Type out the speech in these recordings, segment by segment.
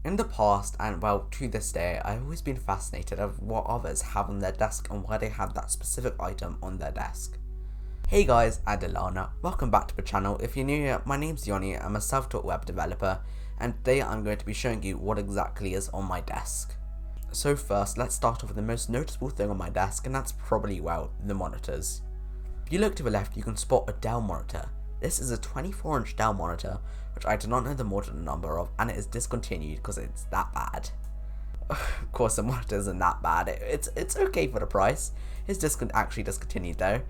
In the past, and well, to this day, I've always been fascinated of what others have on their desk and why they have that specific item on their desk. Hey guys, I'm Delana. Welcome back to the channel. If you're new here, my name's Yoni. I'm a self-taught web developer, and today I'm going to be showing you what exactly is on my desk. So first, let's start off with the most noticeable thing on my desk, and that's probably, well, the monitors. If you look to the left, you can spot a Dell monitor. This is a 24-inch Dell monitor, which I do not know the model number of, and it is discontinued because it's that bad. Of course, the monitor isn't that bad. It's okay for the price. It's actually discontinued though.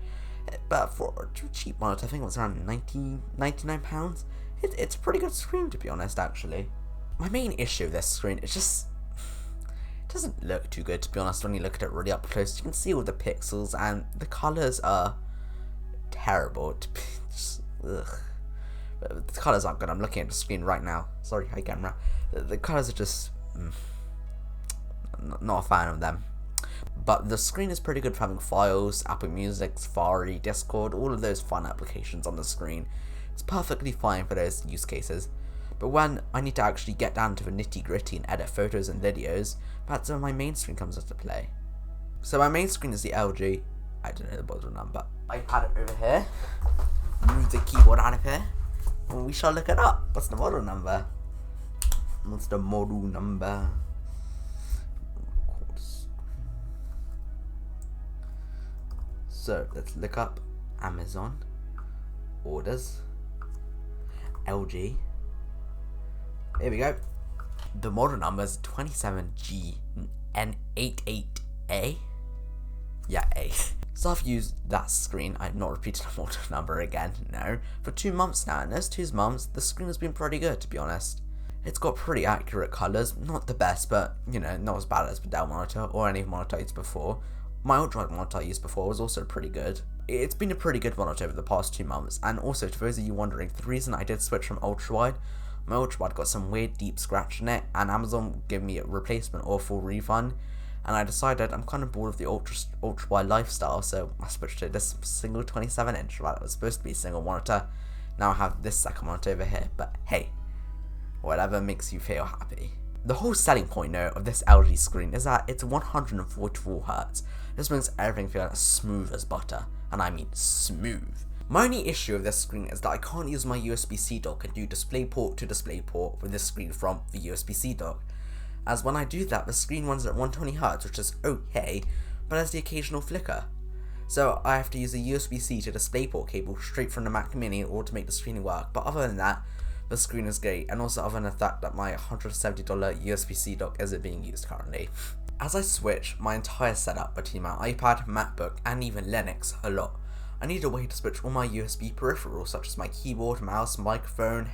But for a cheap monitor, I think it was around £99. It's a pretty good screen, to be honest, actually. My main issue with this screen is just it doesn't look too good, to be honest. When you look at it really up close, you can see all the pixels, and the colors are terrible. Ugh. The colors aren't good. I'm looking at the screen right now. Sorry, hi camera. The colors are just not a fan of them. But the screen is pretty good for having files, Apple Music, Safari, Discord, all of those fun applications on the screen. It's perfectly fine for those use cases. But when I need to actually get down to the nitty gritty and edit photos and videos, that's when my main screen comes into play. So my main screen is the LG, I don't know the model number. I had it over here. Move the keyboard out of here. And we shall look it up. What's the model number? What's the model number? So let's look up Amazon orders LG. Here we go. The model number is 27GN88A. Yeah, A. So I've used that screen. I've not repeated the model number again, no, for 2 months now, and those 2 months, the screen has been pretty good, to be honest. It's got pretty accurate colours, not the best, but, you know, not as bad as the Dell monitor or any monitor I used before. My ultrawide monitor I used before was also pretty good. It's been a pretty good monitor over the past 2 months, and also, to those of you wondering, the reason I did switch from ultrawide, my ultrawide got some weird deep scratch in it, and Amazon gave me a replacement or full refund. And I decided I'm kind of bored of the ultra wide lifestyle, so I switched to this single 27-inch. Right, it was supposed to be a single monitor. Now I have this second monitor over here, but hey, whatever makes you feel happy. The whole selling point though of this LG screen is that it's 144Hz. This makes everything feel as smooth as butter, and I mean smooth. My only issue with this screen is that I can't use my USB-C dock and do DisplayPort to DisplayPort with this screen from the USB-C dock. As when I do that, the screen runs at 120Hz, which is okay, but has the occasional flicker. So I have to use a USB-C to DisplayPort cable straight from the Mac Mini in order to make the screen work, but other than that, the screen is great, and also other than the fact that my $170 USB-C dock isn't being used currently. As I switch my entire setup between my iPad, MacBook, and even Linux a lot, I need a way to switch all my USB peripherals such as my keyboard, mouse, microphone,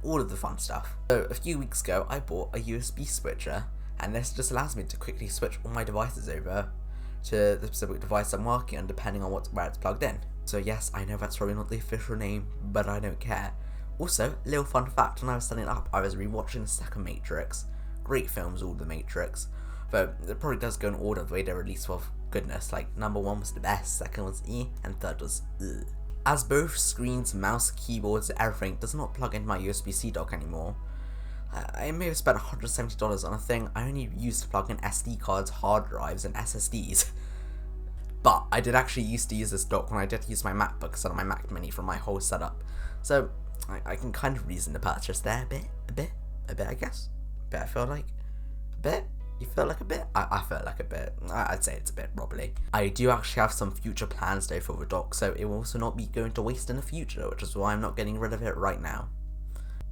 all of the fun stuff. So a few weeks ago I bought a USB switcher, and this just allows me to quickly switch all my devices over to the specific device I'm working on depending on where it's plugged in. So yes, I know that's probably not the official name, but I don't care. Also, little fun fact, when I was setting it up, I was rewatching the second Matrix. Great films, all the Matrix. Though it probably does go in order the way they're released. Well, goodness, like number 1 was the best, second was and third was ugh. As both screens, mouse, keyboards, everything does not plug into my USB-C dock anymore, I may have spent $170 on a thing I only used to plug in SD cards, hard drives, and SSDs. But I did actually used to use this dock when I did use my MacBook instead of my Mac Mini for my whole setup. So I can kind of reason the purchase there a bit, I guess. I feel like a bit. You feel like a bit? I feel like a bit. I'd say it's a bit, probably. I do actually have some future plans though for the dock, so it will also not be going to waste in the future, which is why I'm not getting rid of it right now.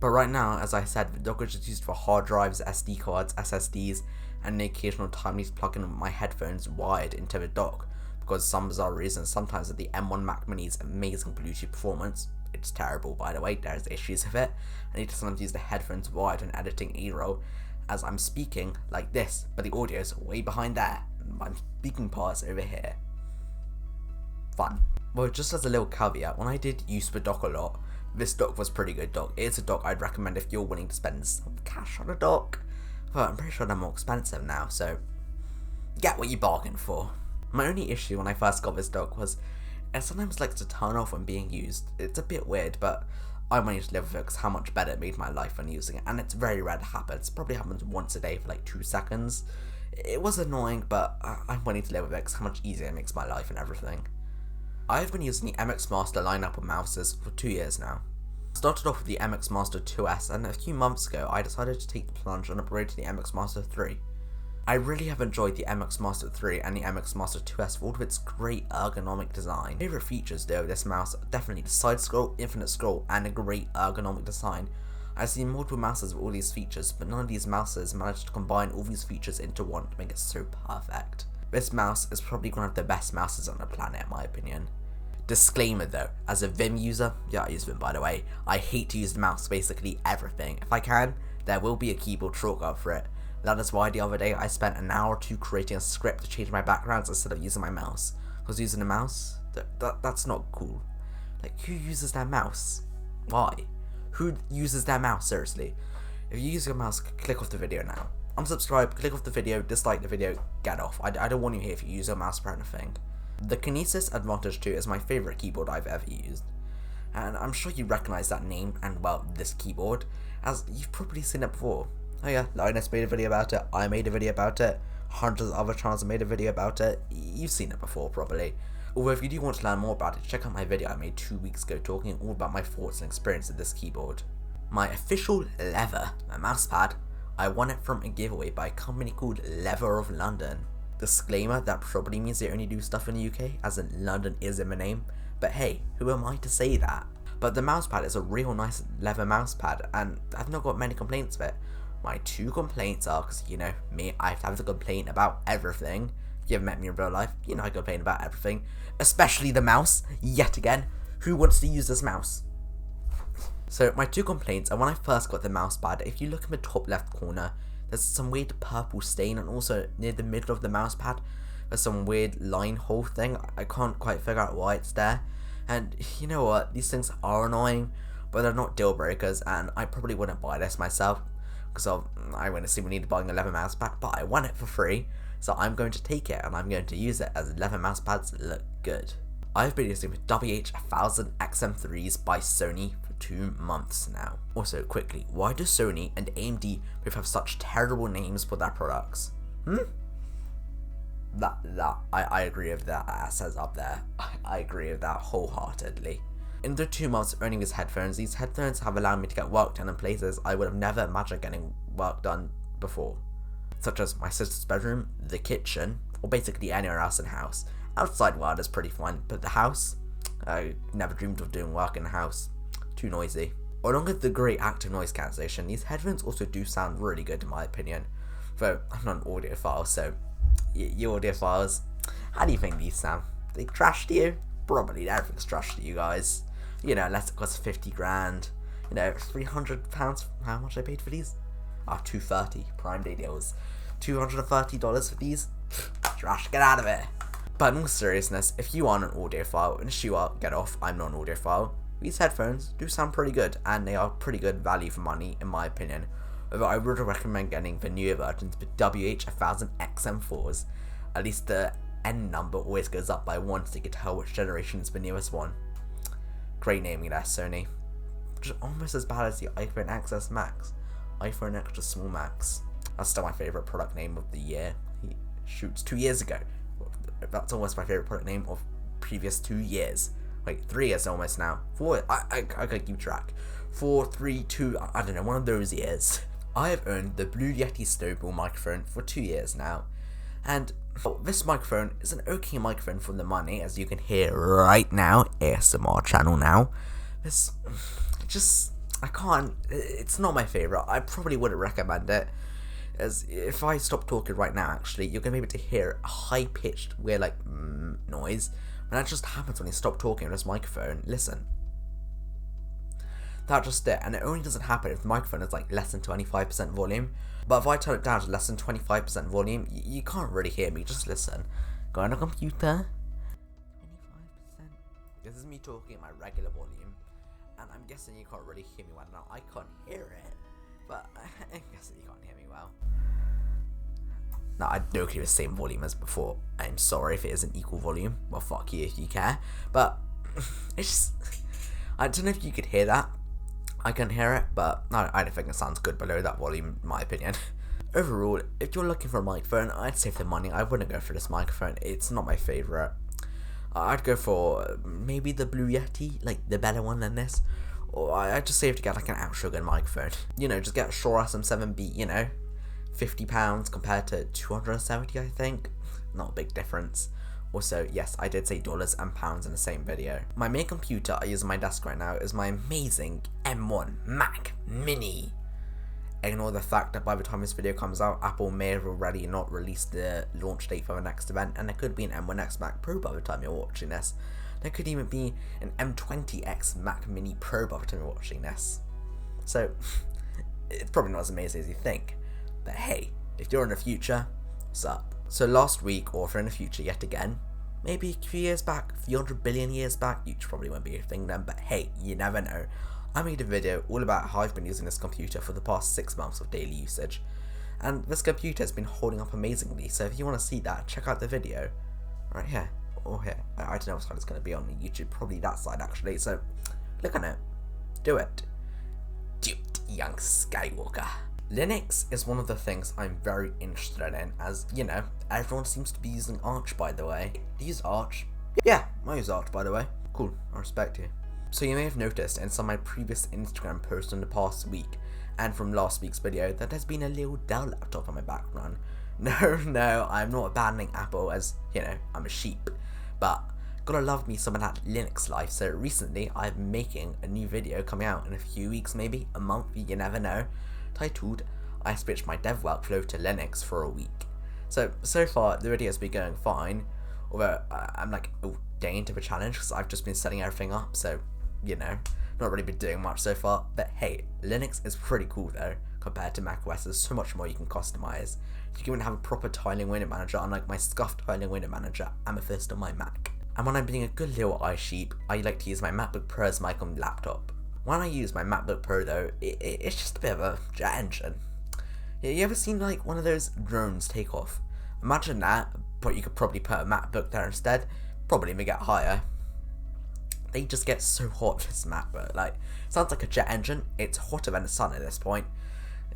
But right now, as I said, the dock is just used for hard drives, SD cards, SSDs, and the occasional time I need to plug in my headphones wired into the dock, because some bizarre reason, sometimes with the M1 Mac Mini's amazing Bluetooth performance, it's terrible by the way, there's issues with it, I need to sometimes use the headphones wired when editing A-roll, as I'm speaking like this, but the audio is way behind there, and my speaking part's over here. Fun. Well, just as a little caveat, when I did use the dock a lot, this dock was pretty good dock. It's a dock I'd recommend if you're willing to spend some cash on a dock, but I'm pretty sure they're more expensive now, so get what you bargained for. My only issue when I first got this dock was it sometimes likes to turn off when being used. It's a bit weird, but I managed to live with it because how much better it made my life when using it, and it's very rare to happen. It probably happens once a day for like 2 seconds. It was annoying, but I'm willing to live with it because how much easier it makes my life and everything. I've been using the MX Master lineup of mouses for 2 years now. I started off with the MX Master 2S, and a few months ago I decided to take the plunge and upgrade to the MX Master 3. I really have enjoyed the MX Master 3 and the MX Master 2S for all of its great ergonomic design. Favorite features though of this mouse are definitely the side scroll, infinite scroll, and a great ergonomic design. I've seen multiple mouses with all these features, but none of these mouses managed to combine all these features into one to make it so perfect. This mouse is probably one of the best mouses on the planet in my opinion. Disclaimer though, as a Vim user, yeah I use Vim by the way, I hate to use the mouse for basically everything. If I can, there will be a keyboard shortcut for it. That is why the other day I spent an hour or two creating a script to change my backgrounds instead of using my mouse. Because using a mouse, that's not cool. Like, who uses their mouse? Why? Who uses their mouse, seriously? If you use your mouse, click off the video now. Unsubscribe, click off the video, dislike the video, get off. I don't want you here if you use your mouse for anything. The Kinesis Advantage 2 is my favourite keyboard I've ever used. And I'm sure you recognise that name and, well, this keyboard, as you've probably seen it before. Oh yeah, Linus made a video about it, I made a video about it, hundreds of other channels have made a video about it. You've seen it before, probably. Although if you do want to learn more about it, check out my video I made 2 weeks ago talking all about my thoughts and experience of this keyboard. My official leather mousepad, I won it from a giveaway by a company called Leather of London. Disclaimer, that probably means they only do stuff in the UK, as in London is in the name, but hey, who am I to say that? But the mousepad is a real nice leather mousepad, and I've not got many complaints of it. My 2 complaints are, because you know me, I have to complain about everything. If you haven't met me in real life, you know I complain about everything, especially the mouse, yet again. Who wants to use this mouse? So my 2 complaints are when I first got the mousepad, if you look in the top left corner, there's some weird purple stain, and also near the middle of the mousepad, there's some weird line hole thing. I can't quite figure out why it's there. And you know what, these things are annoying, but they're not deal breakers, and I probably wouldn't buy this myself, because I wouldn't see me need to buy a leather mousepad, but I want it for free, so I'm going to take it, and I'm going to use it as leather mousepads look good. I've been using the WH-1000 XM3s by Sony for 2 months now. Also, quickly, why do Sony and AMD both have such terrible names for their products? I agree with that, it says up there. I agree with that wholeheartedly. In the 2 months of owning these headphones have allowed me to get work done in places I would have never imagined getting work done before. Such as my sister's bedroom, the kitchen, or basically anywhere else in the house. Outside world is pretty fun, but the house? I never dreamed of doing work in the house. Too noisy. Along with the great active noise cancellation, these headphones also do sound really good in my opinion. Though, I'm not an audiophile, so you audiophiles, how do you think these sound? They trash to you? Probably everything's trash to you guys. You know, unless it costs 50 grand. You know, £300, how much I paid for these? $230, Prime Day deals. $230 for these? Trash, get out of it. But in all seriousness, if you aren't an audiophile, and if you are, get off, I'm not an audiophile. These headphones do sound pretty good, and they are pretty good value for money, in my opinion. Although I would recommend getting the newer versions, the WH-1000 XM4s. At least the N number always goes up by 1, so you can tell which generation is the newest one. Great naming there, Sony. Just almost as bad as the iPhone XS Max. iPhone Extra Small Max. That's still my favourite product name of the year. Shoots 2 years ago. That's almost my favourite product name of previous 2 years. Wait, 3 years almost now. 4, I can't keep track. 4, 3, 2, I don't know, one of those years. I have owned the Blue Yeti Snowball microphone for 2 years now. And this microphone is an okay microphone for the money, as you can hear right now. ASMR channel now. I can't, it's not my favourite. I probably wouldn't recommend it. As if I stop talking right now, actually, you're going to be able to hear a high-pitched, weird, like, noise. And that just happens when you stop talking on this microphone. Listen. That's just it. And it only doesn't happen if the microphone is, like, less than 25% volume. But if I turn it down to less than 25% volume, you can't really hear me. Just listen. Go on a computer. 25%. This is me talking at my regular volume. And I'm guessing you can't really hear me well now. I can't hear it. But I'm guessing you can't hear me well. Now, I don't keep the same volume as before. I'm sorry if it isn't equal volume. Well, fuck you if you care. But, it's just, I don't know if you could hear that. I can hear it, but I don't think it sounds good below that volume, in my opinion. Overall, if you're looking for a microphone, I'd save the money. I wouldn't go for this microphone. It's not my favourite. I'd go for maybe the Blue Yeti, like the better one than this. Or I'd just save to get like an actual good microphone. You know, just get a Shure SM7B, you know, £50 compared to 270, I think. Not a big difference. Also, yes, I did say dollars and pounds in the same video. My main computer I use on my desk right now is my amazing M1 Mac Mini. Ignore the fact that by the time this video comes out, Apple may have already not released the launch date for the next event, and there could be an M1X Mac Pro by the time you're watching this. There could even be an M20X Mac Mini Pro by the time you're watching this. So, it's probably not as amazing as you think. But hey, if you're in the future, what's up? So last week, or if you're in the future yet again, maybe a few years back, 300 billion years back, you probably won't be a thing then, but hey, you never know. I made a video all about how I've been using this computer for the past 6 months of daily usage. And this computer has been holding up amazingly, so if you want to see that, check out the video. Right here, or here. I don't know what side it's going to be on YouTube, probably that side actually, so click on it. Do it. Do it, young Skywalker. Linux is one of the things I'm very interested in, as, you know, everyone seems to be using Arch, by the way. Do you use Arch? Yeah, I use Arch, by the way. Cool, I respect you. So you may have noticed in some of my previous Instagram posts in the past week, and from last week's video, that there's been a little Dell laptop on my background. No, I'm not abandoning Apple as, you know, I'm a sheep. But, gotta love me some of that Linux life, so recently I'm making a new video coming out in a few weeks, maybe a month, you never know, titled, I switched my dev workflow to Linux for a week. So far the video's been going fine, although I'm like a day into the challenge because I've just been setting everything up, so, you know, not really been doing much so far. But hey, Linux is pretty cool though, compared to macOS. There's so much more you can customize. You can even have a proper tiling window manager, unlike my scuffed tiling window manager, Amethyst on my Mac. And when I'm being a good little iSheep, I like to use my MacBook Pro as my laptop. When I use my MacBook Pro though, it's just a bit of a jet engine. You ever seen like one of those drones take off? Imagine that, but you could probably put a MacBook there instead, probably even get higher. They just get so hot, this MacBook, like, sounds like a jet engine. It's hotter than the sun at this point.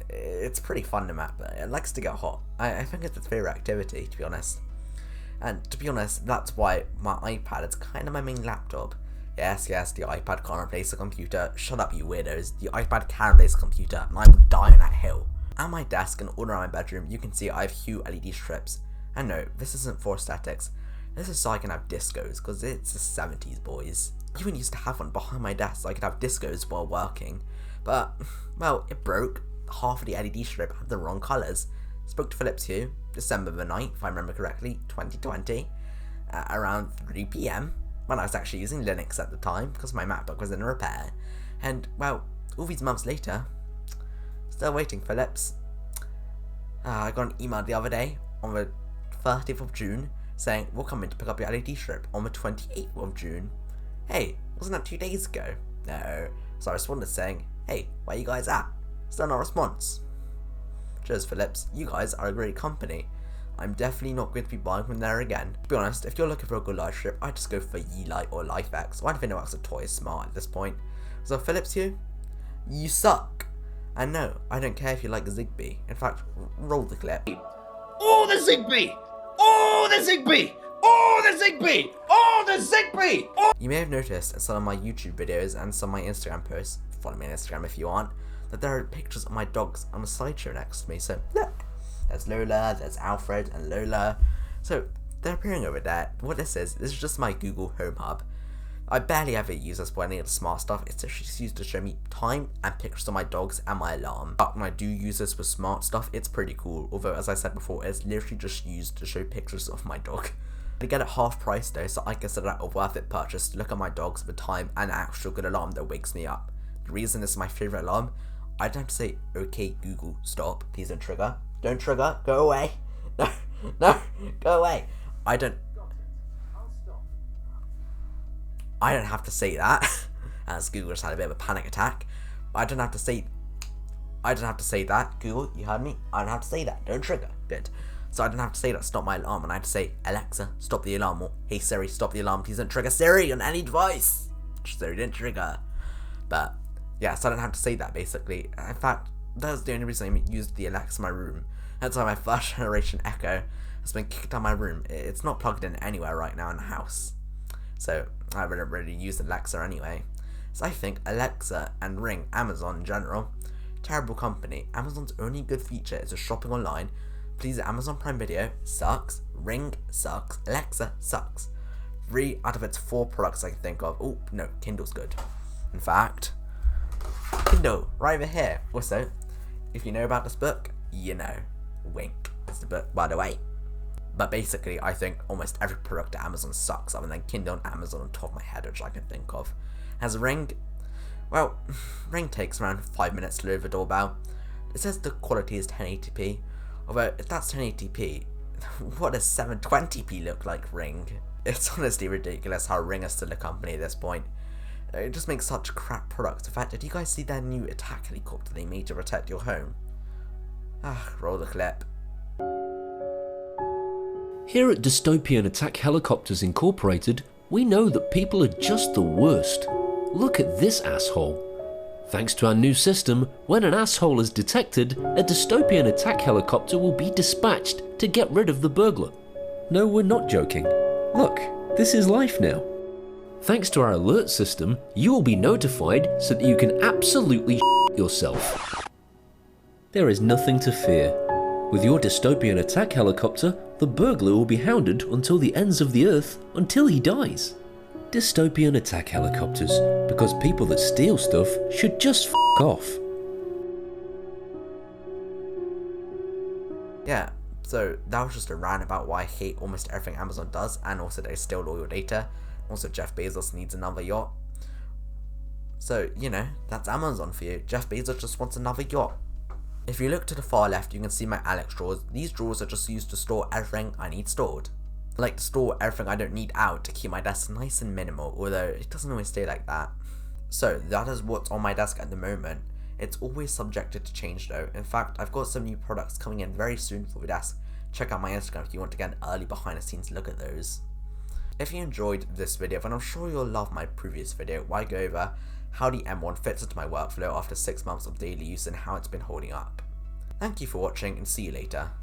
It's pretty fun to MacBook, it likes to get hot. I think it's its favourite activity, to be honest. And to be honest, that's why my iPad is kind of my main laptop. Yes, the iPad can't replace a computer. Shut up, you weirdos. The iPad can replace a computer, and I will die on that hill. At my desk and all around my bedroom, you can see I have Hue LED strips. And no, this isn't for aesthetics. This is so I can have discos, because it's the 70s, boys. I even used to have one behind my desk so I could have discos while working. But, well, it broke. Half of the LED strip had the wrong colours. Spoke to Philips Hue, December the 9th, if I remember correctly, 2020, around 3 PM, when I was actually using Linux at the time, because my MacBook was in repair. And, well, all these months later, still waiting, Philips. I got an email the other day, on the 30th of June, saying, we'll come in to pick up your LED strip on the 28th of June. Hey, wasn't that 2 days ago? No. So I responded saying, hey, where you guys at? Still no response. Cheers, Philips. You guys are a great company. I'm definitely not going to be buying from there again. To be honest, if you're looking for a good light strip, I'd just go for Yeelight or LifeX. Why do you know a toy is smart at this point? So Philips Hue, you suck. And no, I don't care if you like Zigbee. In fact, roll the clip. Oh, the Zigbee! Oh, the Zigbee! Oh, the Zigbee! Oh, the Zigbee! Oh! You may have noticed in some of my YouTube videos and some of my Instagram posts, follow me on Instagram if you want, that there are pictures of my dogs on a slideshow next to me. So look, there's Lola, there's Alfred and Lola. So they're appearing over there. What this is just my Google Home Hub. I barely ever use this for any of the smart stuff. It's just used to show me time and pictures of my dogs and my alarm. But when I do use this for smart stuff, it's pretty cool. Although, as I said before, it's literally just used to show pictures of my dog. I get it half price though, so I consider that a worth it purchase to look at my dogs, the time, and an actual good alarm that wakes me up. The reason this is my favourite alarm, I don't have to say, okay Google, stop, please don't trigger. Don't trigger, go away. No, go away. I don't have to say that, as Google just had a bit of a panic attack. I don't have to say that. Google, you heard me? I don't have to say that. Don't trigger. Good. So I don't have to say that, stop my alarm, and I have to say, Alexa, stop the alarm, or hey Siri, stop the alarm, please don't trigger Siri on any device. Siri didn't trigger. But Yeah, so I don't have to say that basically. In fact, that's the only reason I used the Alexa in my room. That's why my first generation Echo has been kicked out of my room. It's not plugged in anywhere right now in the house. So I wouldn't really use Alexa anyway. So I think Alexa and Ring, Amazon in general, terrible company. Amazon's only good feature is just shopping online. Please, Amazon Prime Video sucks. Ring sucks. Alexa sucks. 3 out of its 4 products I can think of. Oh, no, Kindle's good. In fact, Kindle, right over here. Also, if you know about this book, you know. Wink. It's the book, by the way. But basically, I think almost every product at Amazon sucks, other than Kindle and Amazon on top of my head, which I can think of. As a Ring, well, Ring takes around 5 minutes to load the doorbell. It says the quality is 1080p. Although, if that's 1080p, what does 720p look like, Ring? It's honestly ridiculous how Ring is still a company at this point. It just makes such crap products. In fact, did you guys see their new attack helicopter they made to protect your home? Roll the clip. Here at Dystopian Attack Helicopters Incorporated, we know that people are just the worst. Look at this asshole. Thanks to our new system, when an asshole is detected, a Dystopian Attack Helicopter will be dispatched to get rid of the burglar. No, we're not joking. Look, this is life now. Thanks to our alert system, you will be notified so that you can absolutely yourself. There is nothing to fear. With your Dystopian Attack Helicopter, the burglar will be hounded until the ends of the earth, until he dies. Dystopian Attack Helicopters, because people that steal stuff should just f*** off. Yeah, so that was just a rant about why I hate almost everything Amazon does, and also they steal all your data. Also, Jeff Bezos needs another yacht. So, you know, that's Amazon for you. Jeff Bezos just wants another yacht. If you look to the far left, you can see my Alex drawers. These drawers are just used to store everything I need stored. I like to store everything I don't need out to keep my desk nice and minimal, although it doesn't always stay like that. So, that is what's on my desk at the moment. It's always subjected to change though. In fact, I've got some new products coming in very soon for the desk. Check out my Instagram if you want to get an early behind the scenes look at those. If you enjoyed this video, and I'm sure you'll love my previous video where I go over how the M1 fits into my workflow after 6 months of daily use and how it's been holding up. Thank you for watching and see you later.